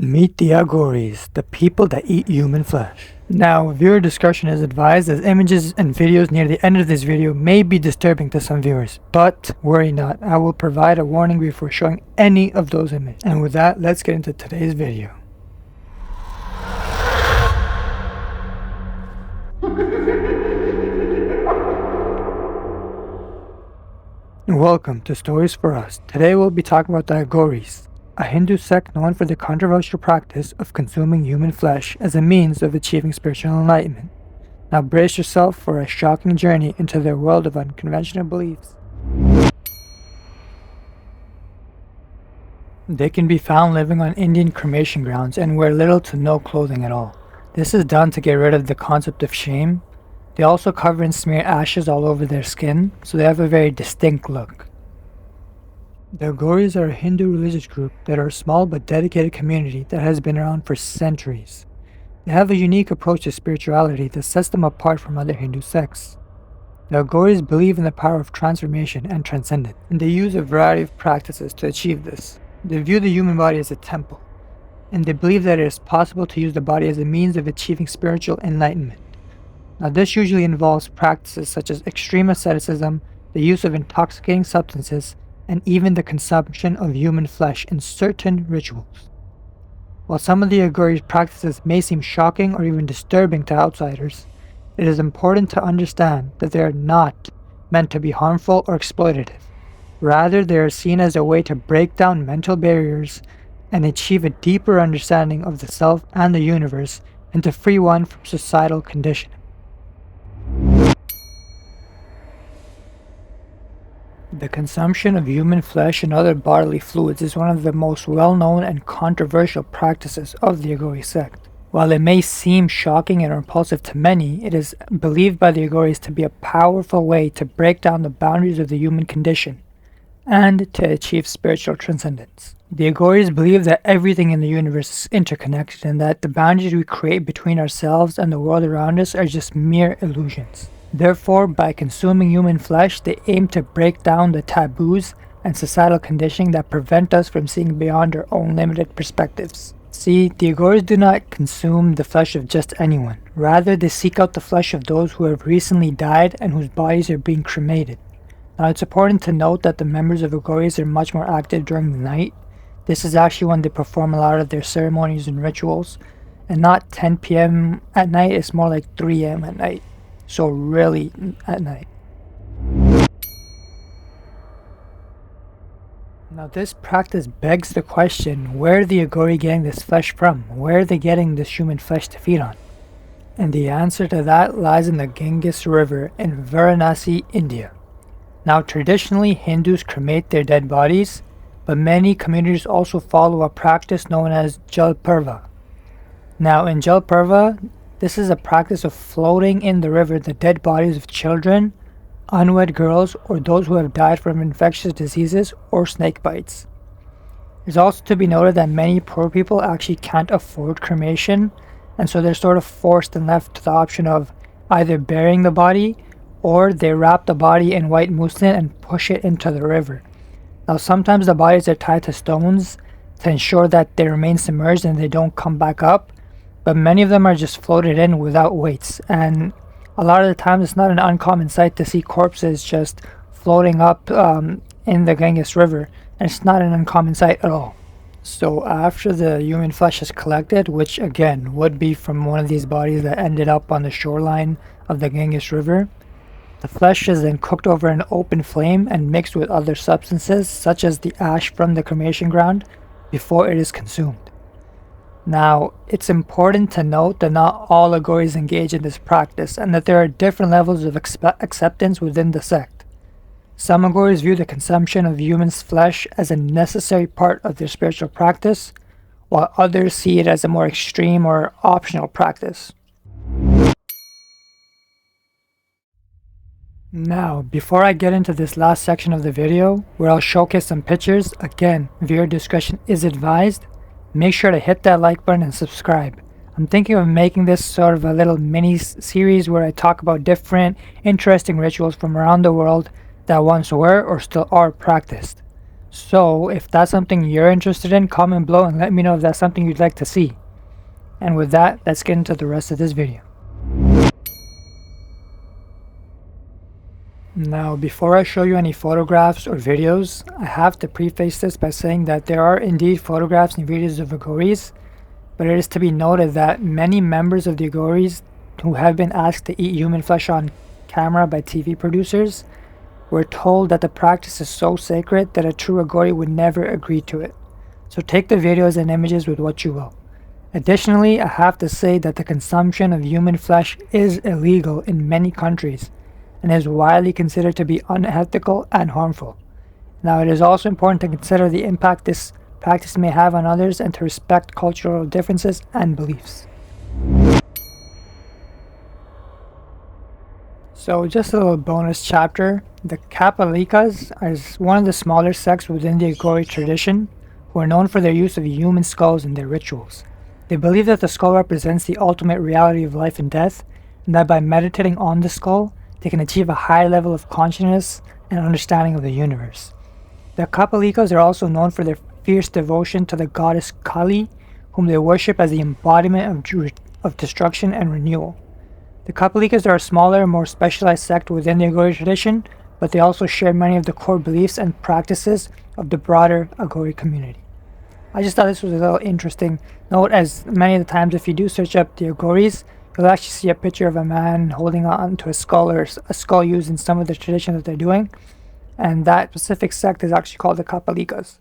Meet the Aghoris, the people that eat human flesh. Now, viewer discretion is advised, as images and videos near the end of this video may be disturbing to some viewers, but worry not, I will provide a warning before showing any of those images. And with that, let's get into today's video. Welcome to Stories for Us. Today we'll be talking about the Aghoris, a Hindu sect known for the controversial practice of consuming human flesh as a means of achieving spiritual enlightenment. Now brace yourself for a shocking journey into their world of unconventional beliefs. They can be found living on Indian cremation grounds and wear little to no clothing at all. This is done to get rid of the concept of shame. They also cover and smear ashes all over their skin, so they have a very distinct look. The Aghoris are a Hindu religious group that are a small but dedicated community that has been around for centuries. They have a unique approach to spirituality that sets them apart from other Hindu sects. The Aghoris believe in the power of transformation and transcendence, and they use a variety of practices to achieve this. They view the human body as a temple, and they believe that it is possible to use the body as a means of achieving spiritual enlightenment. Now, this usually involves practices such as extreme asceticism, the use of intoxicating substances, and even the consumption of human flesh in certain rituals. While some of the Aghoris practices may seem shocking or even disturbing to outsiders, it is important to understand that they are not meant to be harmful or exploitative. Rather, they are seen as a way to break down mental barriers and achieve a deeper understanding of the self and the universe, and to free one from societal conditioning. The consumption of human flesh and other bodily fluids is one of the most well-known and controversial practices of the Aghoris sect. While it may seem shocking and repulsive to many, it is believed by the Aghoris to be a powerful way to break down the boundaries of the human condition and to achieve spiritual transcendence. The Aghoris believe that everything in the universe is interconnected and that the boundaries we create between ourselves and the world around us are just mere illusions. Therefore, by consuming human flesh, they aim to break down the taboos and societal conditioning that prevent us from seeing beyond our own limited perspectives. See, the Aghoris do not consume the flesh of just anyone. Rather, they seek out the flesh of those who have recently died and whose bodies are being cremated. Now, it's important to note that the members of Aghoris are much more active during the night. This is actually when they perform a lot of their ceremonies and rituals, and not 10 p.m. at night, it's more like 3 a.m. at night. So really at night. Now this practice begs the question, where are the Aghoris getting this flesh from? Where are they getting this human flesh to feed on? And the answer to that lies in the Ganges River in Varanasi, India. Now traditionally Hindus cremate their dead bodies, but many communities also follow a practice known as Jal Parva. Now in Jal Parva, this is a practice of floating in the river the dead bodies of children, unwed girls, or those who have died from infectious diseases or snake bites. It's also to be noted that many poor people actually can't afford cremation, and so they're sort of forced and left to the option of either burying the body, or they wrap the body in white muslin and push it into the river. Now sometimes the bodies are tied to stones to ensure that they remain submerged and they don't come back up, but many of them are just floated in without weights, and a lot of the time it's not an uncommon sight to see corpses just floating up in the Ganges River, and it's not an uncommon sight at all. So after the human flesh is collected, which again would be from one of these bodies that ended up on the shoreline of the Ganges River, the flesh is then cooked over an open flame and mixed with other substances such as the ash from the cremation ground before it is consumed. Now, it's important to note that not all Aghoris engage in this practice, and that there are different levels of acceptance within the sect. Some Aghoris view the consumption of human's flesh as a necessary part of their spiritual practice, while others see it as a more extreme or optional practice. Now, before I get into this last section of the video, where I'll showcase some pictures, again, viewer discretion is advised. Make sure to hit that like button and subscribe. I'm thinking of making this sort of a little mini series where I talk about different interesting rituals from around the world that once were or still are practiced. So if that's something you're interested in, comment below and let me know if that's something you'd like to see. And with that, let's get into the rest of this video. Now, before I show you any photographs or videos, I have to preface this by saying that there are indeed photographs and videos of Aghoris, but it is to be noted that many members of the Aghoris who have been asked to eat human flesh on camera by TV producers were told that the practice is so sacred that a true Aghori would never agree to it. So take the videos and images with what you will. Additionally, I have to say that the consumption of human flesh is illegal in many countries and is widely considered to be unethical and harmful. Now, it is also important to consider the impact this practice may have on others and to respect cultural differences and beliefs. So just a little bonus chapter. The Kapalikas is one of the smaller sects within the Aghori tradition who are known for their use of human skulls in their rituals. They believe that the skull represents the ultimate reality of life and death, and that by meditating on the skull, they can achieve a high level of consciousness and understanding of the universe. The Kapalikas are also known for their fierce devotion to the goddess Kali, whom they worship as the embodiment of destruction and renewal. The Kapalikas are a smaller, more specialized sect within the Aghori tradition, but they also share many of the core beliefs and practices of the broader Aghori community. I just thought this was a little interesting note, as many of the times if you do search up the Aghoris, you'll actually see a picture of a man holding on to a skull, or a skull used in some of the traditions that they're doing, and that specific sect is actually called the Kapalikas.